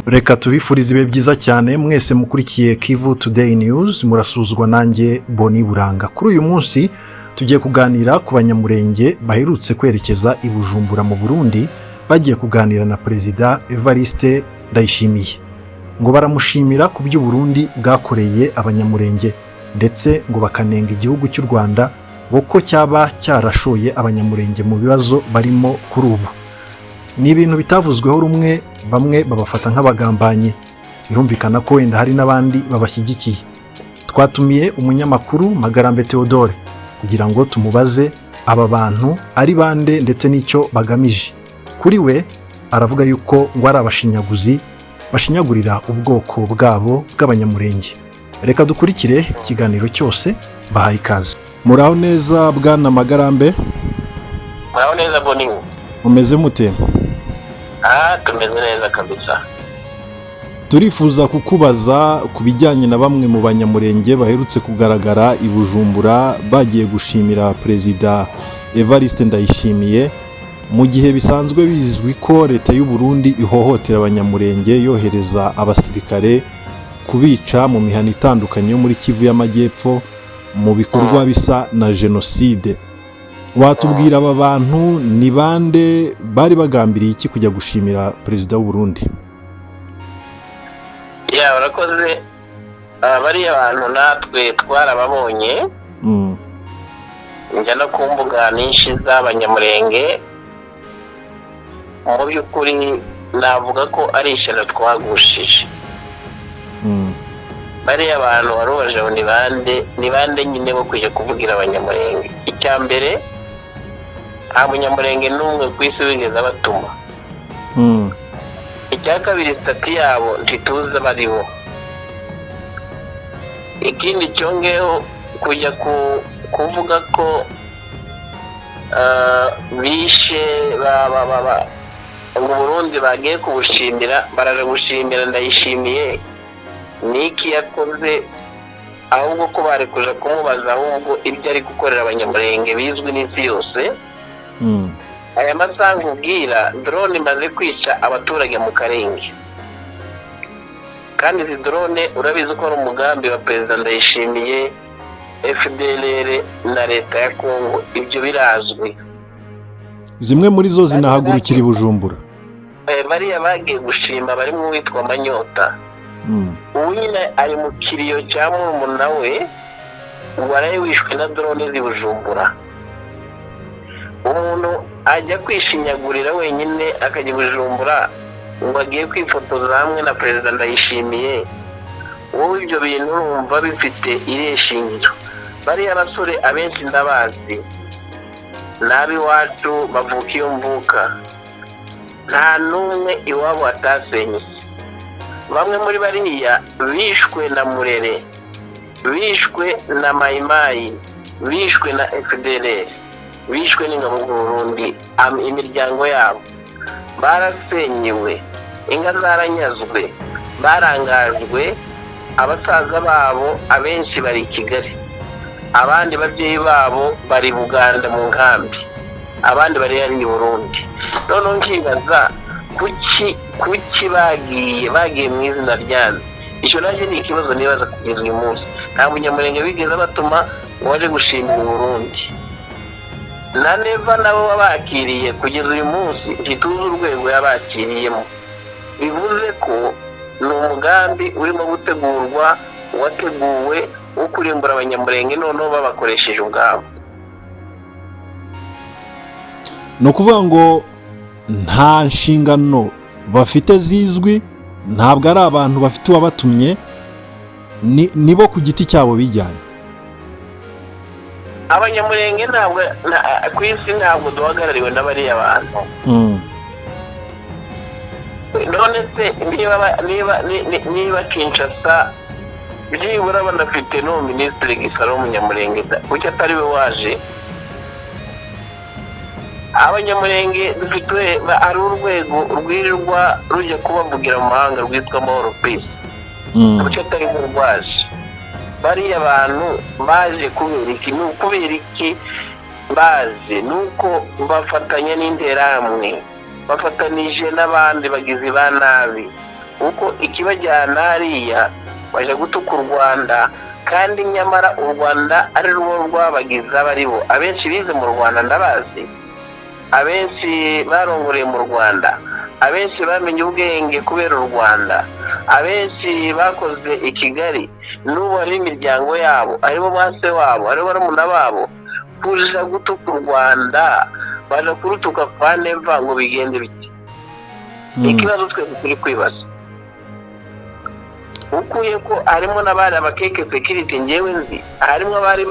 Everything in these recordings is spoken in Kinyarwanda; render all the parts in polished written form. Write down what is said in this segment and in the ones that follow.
Reka tubifurize ibihe byiza cyane mwese mukurikiye Kivu Today News, murasuzwa nanjye Boni Buranga. Kuri uyu munsi tugiye kuganira ku banyamurenge baherutse kwerekeza i Bujumbura mu Burundi, bagiye kuganira na Perezida Evariste Ndayishimiye. Ngo baramushimira ku by'u Burundi bwakoreye abanyamurenge, ndetse ngo bakanenga igihugu cy'u Rwanda ngo ko cyaba cyarashoye abanyamurenge mu bibazo barimo kuri ubu. Ni ibintu bitavuzweho rumwe, bamwe babafata nk'abagambanyi. Birumvikana ko wenda hari n'abandi babashyigikiye. Twatumiye umunyamakuru Magarambe Theodore kugira ngo tumubaze aba bantu ari bande ndetse n'icyo bagamije. Kuri we aravuga yuko ngo ari abashinyaguzi bashinyagurira ubwoko bwabo bw'abanyamurenge. Reka dukurikire ikiganiro cyose, bahaye ikaze. Muraho neza bwana Magarambe? Muraho neza Boni. Mumeze mute? Tumeze neza kabisa. Turifuza kukubaza ku bijyanye na bamwe mu banyamurenge baherutse kugaragara i Bujumbura bagiye gushimira Perezida Evariste Ndayishimiye, mu gihe bisanzwe bizwi ko leta y'u Burundi ihohotera abanyamurenge yohereza abasirikare kubica mu mihana itandukanye yo muri Kivu y'Amajyepfo mu bikorwa bisa na jenoside. Watubwira aba bantu ni bande, bari bagambiriye iki kujya gushimira Perezida w'u Burundi? Urakoze. Bari abantu natwe twarababonye. Njya no ku mbuga nyinshi z'abanyamurenge. Mu by'ukuri navuga ko ari ishyano twagushije. Bari abantu warubaje ni bande nyine bo kujya kuvugira abanyamurenge. Icya mbere, nta munyamurenge n'umwe ku isi wigeze abatuma. Icya kabiri, sitati yabo ntituzi abaribo. Ikindi cyongeyeho kujya kuvuga ko bishe ngo Burundi bagiye kubushimira, baraje gushimira Ndayishimiye niki yakoze, ahubwo ko bari kuja kumubaza ahubwo ibyo ari gukorera abanyamurenge bizwi n'isi yose. Aya masango ubwira drone imaze kwica abaturage mu Karenge, kandi izi drone urabizi ko ari umugambi wa Perezida Ndayishimiye, FDLR na leta ya Kongo. Ibyo birazwi. Zimwe muri zo zinahagurukira i Bujumbura. Bariya bagiye gushima barimo uwitwa Manyota. Ubu nyine ari mu kiriyo cya murumuna we ngo araye wishwe na drone z'i Bujumbura. Umuntu ajya kwishinyagurira wenyine akajya Bujumbura ngo agiye kwifotoza hamwe na Perezida Ndayishimiye. Wowe ibyo bintu urumva bifite ireshingiro. Bariya basore abenshi ndabazi, n'ab'iwacu bavuka iyo mvuka, nta n'umwe iwabo atasenye. Bamwe muri bariya bishwe na Murere, bishwe na Mayimayi, bishwe na FDLR, bishwe n'ingabo z'u Burundi. Imiryango yabo barasenyewe, inka zaranyazwe, barangajwe. Abasaza babo abenshi bari i Kigali, abandi babyeyi babo bari Buganda mu nkambi, abandi bari i Burundi. Noneho nkibaza kuki bagiye mu izina ryanyu. Icyo nacyo ni ikibazo nibaza kugeza uyu munsi. Nta munyamurenge bigeze batuma ngo waje gushimira u Burundi. Na neva nabo babakiriye kugeza uyu munsi ntituzi urwego yabakiriyemo. Bivuze ko ni umugambi urimo gutegurwa, wateguwe wo kurimbura abanyamurenge, noneho babakoresheje ubwabo. Ni ukuvuga ngo nta nshingano bafite zizwi, ntabwo ari abantu bafite uwabatumye, nibo ku giti cyabo bijyanye. Abanyamurenge ntabwo ku isi ntabwo duhagarariwe n'abariya bantu. None se niba Kinshasa byibura banafite n'uwo Minisitiri Gisaro w'umunyamurenge, kuki atari we waje? Abanyamurenge dufite ari urwego rwirirwa rujya kubavugira mu mahanga rwitwa Mahoro Peace, kuki atari we rwaje? Bariya abantu baje kubera iki baje? Nuko bafatanya n'interahamwe, bafatanije n'abandi bagizi ba nabi, kuko ikibajyana hariya baje gutuka u Rwanda, kandi nyamara u Rwanda ari rwo rwabagize abari bo. Abenshi bize mu Rwanda ndabazi, abenshi barongoreye mu Rwanda, abenshi bamenye ubwenge kubera u Rwanda, abenshi bakoze i Kigali, n'ubu hari imiryango yabo, aribo base wabo, aribo barumuna babo, kuja gutuka u Rwanda, baje kurutuka kwa Neva ngo bigende biki. Ikibazo twe turi kwibaza, ukuye ko harimo n'abari abakeke security ngewe nzi, harimo abari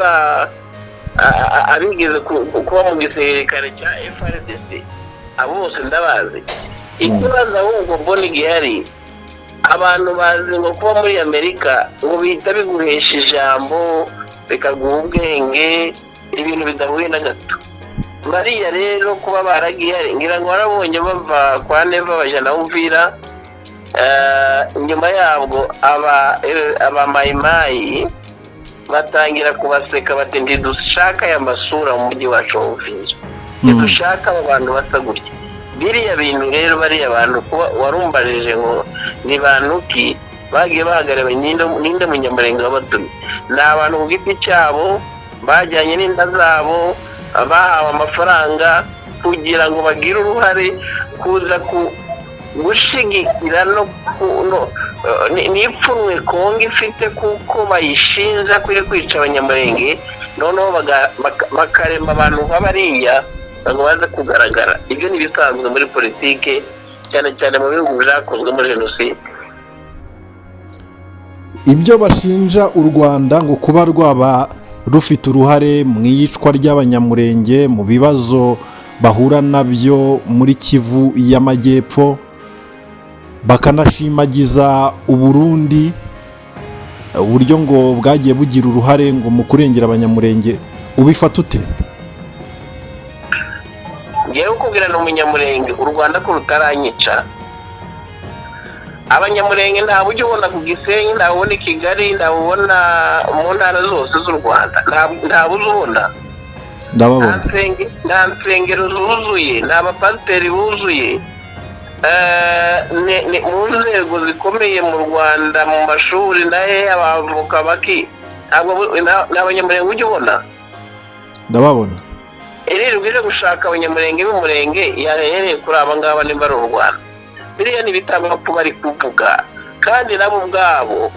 abigeze kuba mu gisirikare cya FRDC, abo bose ndabazi. Ikibazo ahubwo mbona igihari, abantu bazi ngo kuba muri Amerika ngo bihita biguhesha ijambo, bikaguha ubwenge, ibintu bidahuye na gato. Bariya rero kuba baragiye, ngira ngo barabonye bava kwa Neva bajana Uvira, nyuma yabwo aba mayimayi batangira kubaseka bati ntidushaka aya masura mu mujyi wacu wa Uvira, ntidushaka abantu basa gutya. Biriya bintu rero bariya abantu kuba warumbarije ngo ni bantu ki bagiye bahagarara ninde munyamurenge wabatumye, ni abantu ku giti cyabo bajyanye n'inda zabo, bahawe amafaranga kugira ngo bagire uruhare kuza gushigikira n'ipfunwe Kongo ifite kuko bayishinja kwica abanyamurenge, noneho bakarema abantu nk'abariya ngo baze kugaragara. Ibyo ni ibisanzwe muri politike, cyane cyane mu bihugu byakozwe muri jenoside. Ibyo bashinja u Rwanda ngo kuba rwaba rufite uruhare mu iyicwa ry'abanyamurenge, mu bibazo bahura nabyo muri Kivu y'Amajyepfo, bakanashimagiza u Burundi uburyo ngo bwagiye bugira uruhare ngo mu kurengera abanyamurenge, ubifata ute? Ngewe kubwira n'umunyamurenge u Rwanda ko rutaranyica, abanyamurenge nta buryo ubona ku Gisenyi, nta ubona i Kigali, nta ubona mu ntara zose z'u Rwanda, nta buzubona. Ndababona nta nsengero zuzuye, nta bapasiteri buzuye, mu nzego zikomeye mu Rwanda, mu mashuri nahe abavoka baki, nta banyamurenge ujya ubona. Ndababona rero uje gushaka abanyamurenge b'umurenge yahereye kuri aba ngaba nimba ari u Rwanda. Biriya ni ibitangazamakuru bari kuvuga, kandi nabo ubwabo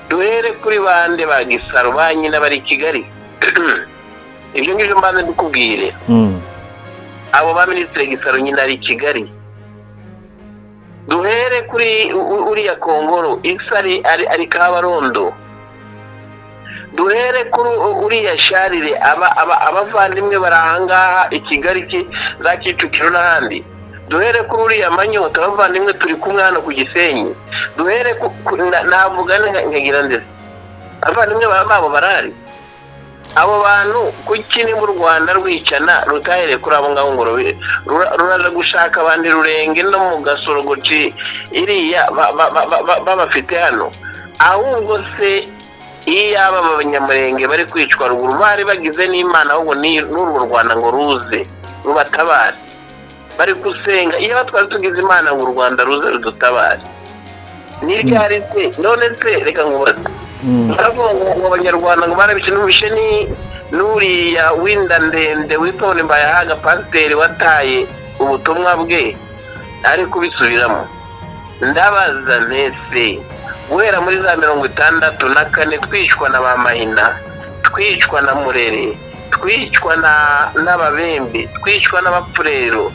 duhere kuri bande ba Gisaro ba nyina bari i Kigali. Ibyo ngibyo mbanze ndikubwire, abo ba Minisitiri Gisaro nyina ari i Kigali. Duhere kuri uriya Kongoro Isari ari Kabarondo. Duhere kuri uriya Sharire abavandimwe barahangaha i Kigali za Kicukiro n'ahandi. Duhere kuri uriya Manyota abavandimwe turi kumwe hano ku Gisenyi. Duhere navuga nkagira ndetse abavandimwe babo barari. Abo bantu kuki ni mu Rwanda rwicana rutahere kuri abo ngabo ngo ruraza gushaka abandi rurenge no mu Gasorogoci iriya babafite hano? Ahubwo se iyo aba abanyamurenge bari kwicwa ruguru bari bagize n'Imana, ahubwo n'urwo Rwanda ngo ruze rubatabare, bari gusenga. iyo batwara tugize Imana ngo u Rwanda ruze rudutabare, ni ryari se? None se reka ngubaze, baravuga ngo abanyarwanda ngo barabishe n'uriya winda ndende witonde Mbayahaga pasiteri wataye ubutumwa bwe ari kubisubiramo. Ndabaza nese guhera muri za 64 twicwa na ba Mahina, twicwa na Murere, twicwa n'Ababembe, twicwa n'Abapfurero,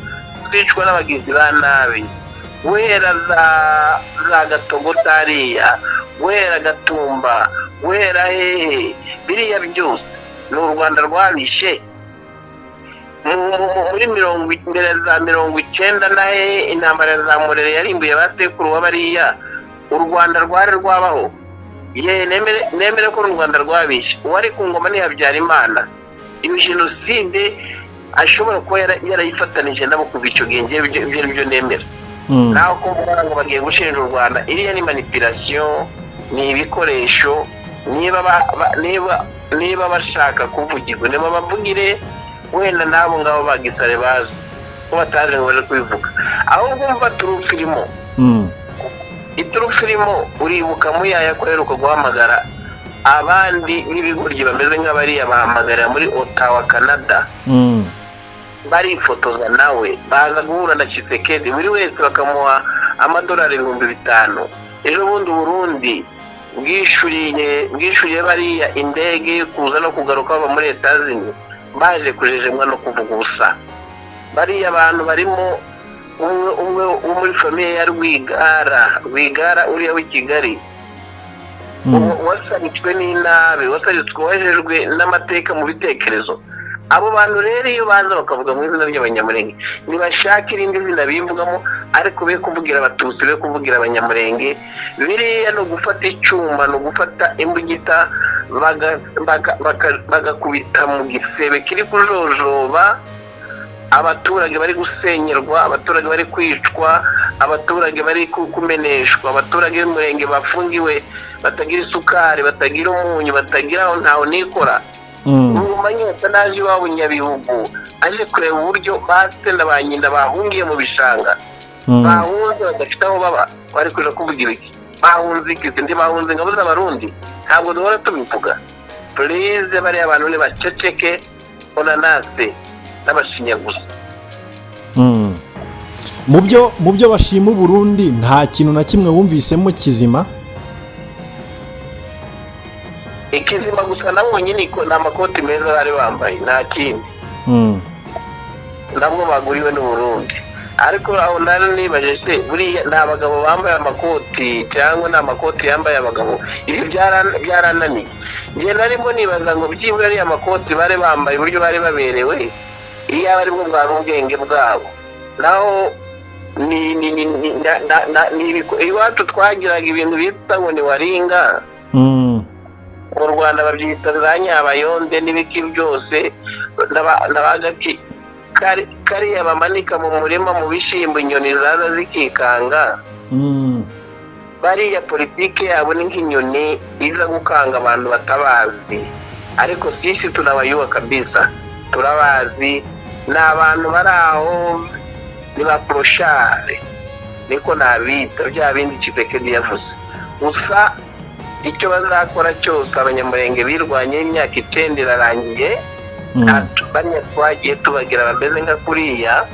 twicwa n'abagizi ba nabi, guhera za Gatogotariya, guhera Gatumba, guhera hehe, biriya byose ni u Rwanda rwabishe. Muri mbere za 90 nahe intambara za Murere yarimbuye abasekuru w'abariya, u Rwanda rwari rwabaho. Nemere ko u Rwanda rwabishe. Uwari ku ngoma ni Habyarimana. Iyo jenoside ashobora kuba yarayifatanije nabo kuva icyo gihe, ibyo nemera. Naho kuvuga ngo bagiye gushinja u Rwanda, iriya ni manipulation, ni ibikoresho. Niba bashaka kuvugirwa niba bavugire, wenda nabo ngabo bagisare bazi ko bataje ngo baje kubivuga, ahubwo mva turufirimo iturufu irimo uribuka muyaya ko aheruka guhamagara abandi b'ibigoryi bameze nk'abariya bahamagarira muri Ottawa Canada barifotoza nawe baza guhura na Tshisekedi buri wese bakamuha amadolari 5,000. ejo bundi Burundi bwishyuriye bariya indege yo kuza no kugaruka bava muri Etazini baje kujejemwa no kuvuga ubusa. Bariya abantu barimo umwe wo muri famiye ya Rwigara uriya w'i Kigali wasabitswe n'inabi wasabitswe n'amateka mu bitekerezo. Abo bantu rero iyo baza bakavuga mu izina ry'Abanyamulenge ntibashaka irindi zina bivugamo, ariko be kuvugira Abatutsi be kuvugira Abanyamulenge biriya no gufata icyuma no gufata imbugita bagakubita mu gisebe kiri kujojoba. Abaturage bari gusenyerwa, abaturage bari kwicwa, abaturage bari kumeneshwa, abaturage b'umurenge bafungiwe batagira isukari, batagira umunyu, batagira aho ntaho nikora. Nguma nyota naje iwabo Nyabihugu aje kureba uburyo basenda ba nyina bahungiye mu bishanga, bahunze badafite aho baba. Bari kuja kuvugira iki? Bahunze iki? Ndi bahunze ngabo z'Abarundi? Ntabwo duhora tubivuga. Please bari abantu ne baceceke onanase n'abashinyaguzi. Mu byo bashima Burundi nta kintu na kimwe wumvisemo kizima. Ikizima gusa nabo nyine ko n'amakoti meza bari bambaye nta kindi. Nabwo baguriwe n'u Burundi. Ariko aho nari nibaje se buriya nta bagabo bambaye amakoti cyangwa nta makoti yambaye abagabo. Ibi byarananiye. Nge narimo nibaza ngo byibura ari amakoti bari bambaye uburyo bari baberewe iyo bari bwo bwa ubwenge bwabo. Naho iwacu twagiraga ibintu bita ngo ni waringa. Mu Rwanda babyita za Nyabayonde n'ibiki byose n'abagati kariya bamanika mu murima mu bishimbo inyoni zaza zikikanga. Bariya politike yabo ni nk'inyoni iza gukanga abantu batabazi, ariko sisi tunabayuwa kabisa, turabazi. N'abantu bari aho ni ba proshare niko nabita bya bindi Tshisekedi yavuze. Gusa icyo bazakora cyose Abanyamulenge birwanye imyaka 9 irarangiye, banya twagiye tubagira bameze nka kuriya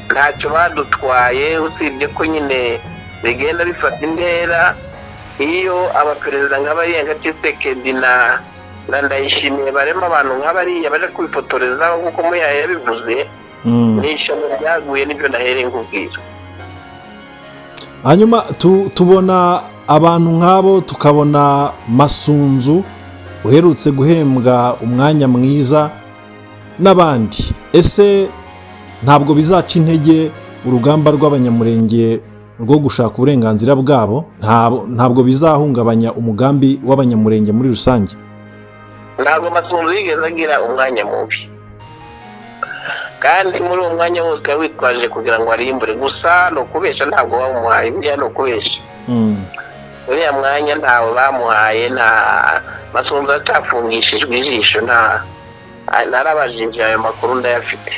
ntacyo badutwaye, usibye ko nyine bigenda bifata intera. Iyo abaperezida nk'abariya nka Tshisekedi na Ndayishimiye barema abantu nk'abariya baje kwifotoreza nk'uko Muyaya yabivuze, n'ishamo ryaguye n'ibyo nahereye ngubwira. Hanyuma tubona abantu nk'abo, tukabona Masunzu uherutse guhembwa umwanya mwiza n'abandi. Ese ntabwo bizaca intege urugamba rw'Abanyamulenge rwo gushaka uburenganzira bwabo? Ntabwo bizahungabanya umugambi w'Abanyamulenge muri rusange? Ntabwo Masunzu yigeze agira umwanya mubi, kandi muri uwo mwanya wose witwaje kugira ngo arimbure. Gusa no kubesha ntabwo bamuhaye, bya no kubesha. Uriya mwanya ntawe bamuhaye. Nta Masunzu atafungishijwe ijisho, narabajije ayo makuru ndayafite.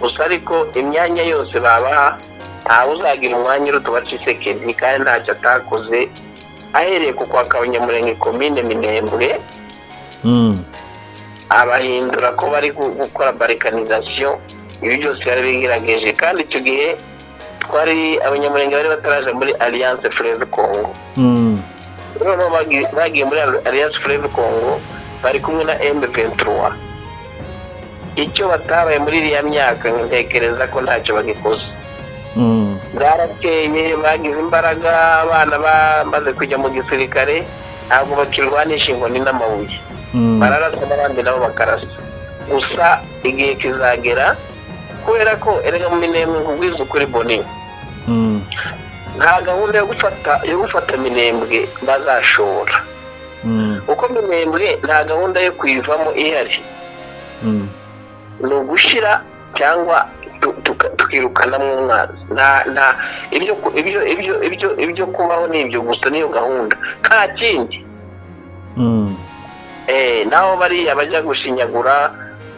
Gusa ariko imyanya yose babaha ntawe uzagira umwanya uruta Tshisekedi, kandi ntacyo atakoze ahereye ku kwaka Abanyamulenge komine Minembwe, abahindura ko bari gukora balkanization. Ibi byose yari bigerageje, kandi icyo gihe twari Abanyamulenge bari bataraje muri Alliance Fleuve Congo. Noneho bagiye muri Alliance Fleuve Congo bari kumwe na M23. Icyo batabaye muri iriya myaka ntekereza ko ntacyo bagikoze. Barakeye bagize imbaraga, abana bamaze kujya mu gisirikare ntabwo bakirwanisha inkoni n'amabuye, bararasa n'abandi nabo bakarasa. Gusa igihe kizagera, kubera ko erega mu Minembwe nkubwiza ukuri Boni, nta gahunda yo gufata Minembwe bazashobora. Uko Minembwe nta gahunda yo kuyivamo ihari, ni ugushira cyangwa tukirukana mu mwanzi. Nta ibyo kubaho n'ibyo gusa niyo gahunda, nta kindi. Naho bariya bajya gushinyagura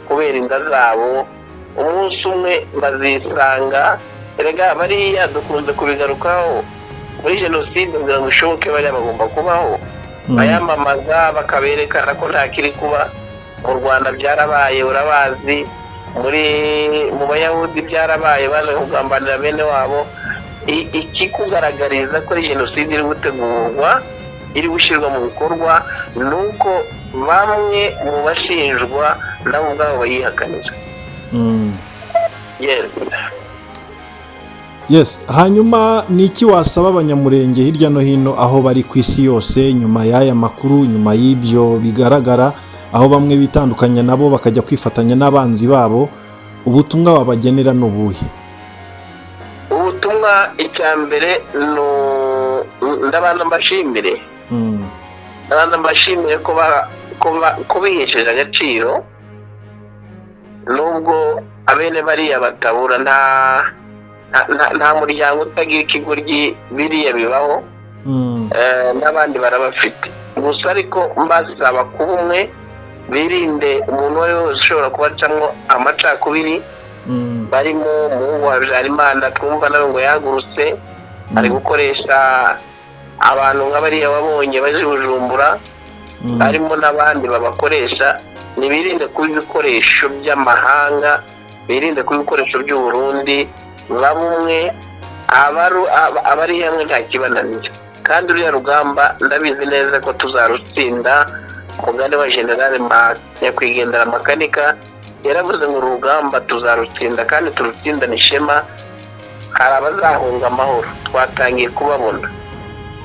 kubera inda zabo, umunsi umwe bazisanga erega bariya dukunze kubigarukaho muri jenoside kugira ngo ishoboke bariya bagomba kubaho, bayamamaza bakaberekana ko nta kiri kuba. Mu Rwanda byarabaye urabazi, mu Bayahudi byarabaye, baje kugambanira bene wabo. Ikikugaragariza ko jenoside iri gutegurwa, iri gushyirwa mu bikorwa, ni uko bamwe mu bashinjwa nabo ubwabo bayihakanira. Yes, hanyuma ni iki wasaba abanyamurenge hirya no hino aho bari ku isi yose nyuma y'aya makuru, nyuma y'ibyo bigaragara, aho bamwe bitandukanya nabo bakajya kwifatanya n'abanzi babo, ubutumwa wabagenera n'ubuhe? Ubutumwa icya mbere ndabanza mbashimire, ko bihesheje agaciro, nubwo abene bariya batabura, nta muryango utagira ikigoryi, biriya bibaho, n'abandi barabafite. Gusa ariko mbasaba kuba umwe, birinde umuntu uwo ari we wese ushobora kubacamo amacakubiri. Barimo umuhungu wa Habyarimana twumva nawe ngo yahagurutse ari gukoresha abantu nk'abariya wabonye baje Bujumbura, harimo n'abandi babakoresha. Nibirinde kuba ibikoresho by'amahanga, birinde kuba ibikoresho by'u Burundi, bamwe abari hamwe nta kibananira. Kandi uriya rugamba ndabizi neza ko tuzarutsinda. Umugani wa General nyakwigendera Makanika yaravuze ngo urugamba tuzarutsinda kandi turutsindana ishema. Hari abazahunga amahoro, twatangiye kubabona.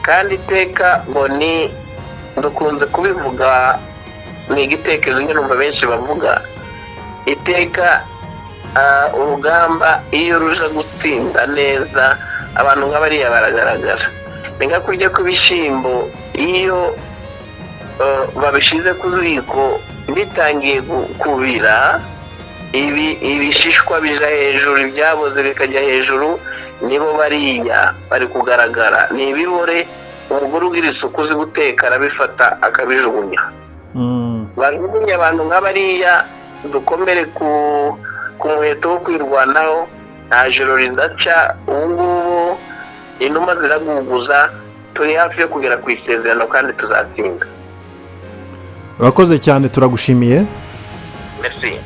Kandi iteka Boni dukunze kubivuga, ni igitekerezo numva benshi bavuga, iteka urugamba iyo ruje gutsinda neza, abantu nk'abariya baragaragara. Ni nka kurya kw'ibishyimbo, iyo babishize ku ziko bitangiye kubira, ibishishwa bija hejuru, ibyaboze bikajya hejuru, nibo bariya bari kugaragara. Ni ibibore, umugore ugira isuku uzi guteka arabifata akabijugunya. Bajugunya abantu nk'abariya, dukomere ku muheto wo kwirwanaho, nta joro ridaca. Ubu ngubu inuma ziraguguza, turi hafi yo kugera ku isezerano kandi tuzatsinda. Urakoze cyane, turagushimiye. Merci.